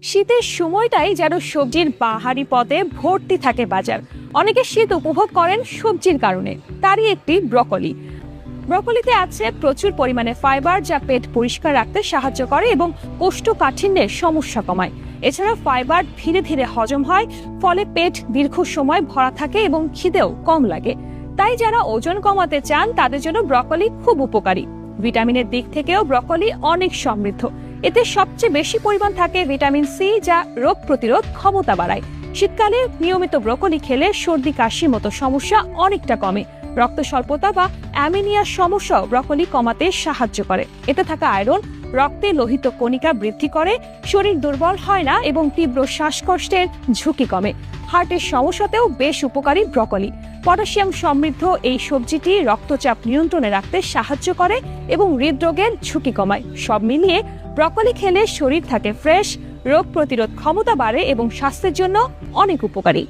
শীতের সময়টাই যেন সবজির বাহারি পদে ভর্তি থাকে বাজার। অনেকে শীত উপভোগ করেন সবজির কারণে, তারই একটি ব্রকলি। ব্রকলিতে আছে প্রচুর পরিমাণে ফাইবার, যা পেট পরিষ্কার রাখতে সাহায্য করে এবং কোষ্ঠকাঠিন্যের সমস্যা কমায়। এছাড়া ফাইবার ধীরে ধীরে হজম হয়, ফলে পেট দীর্ঘ সময় ভরা থাকে এবং খিদেও কম লাগে। তাই যারা ওজন কমাতে চান তাদের জন্য ব্রকলি খুব উপকারী। ভিটামিনের দিক থেকেও ব্রকলি অনেক সমৃদ্ধ। এতে সবচেয়ে বেশি পরিমাণ থাকে ভিটামিন সি, যা রোগ প্রতিরোধ ক্ষমতা বাড়ায়। শীতকালে নিয়মিত ব্রকলি খেলে সর্দি কাশির মতো সমস্যা অনেকটা কমে। রক্ত স্বল্পতা বা অ্যামিনিয়ার সমস্যাও ব্রকলি কমাতে সাহায্য করে। এতে থাকা আয়রন রক্তে লোহিত কণিকা বৃদ্ধি করে, শরীর দুর্বল হয় না এবং তীব্র শ্বাসকষ্টের ঝুঁকি কমে। হার্টের সমস্যাতেও বেশ উপকারী ব্রকলি। পটাশিয়াম সমৃদ্ধ এই সবজিটি রক্তচাপ নিয়ন্ত্রণে রাখতে সাহায্য করে এবং হৃদরোগের ঝুঁকি কমায়। সব মিলিয়ে ব্রকলি খেলে শরীর থাকে ফ্রেশ, রোগ প্রতিরোধ ক্ষমতা বাড়ে এবং স্বাস্থ্যের জন্য অনেক উপকারী।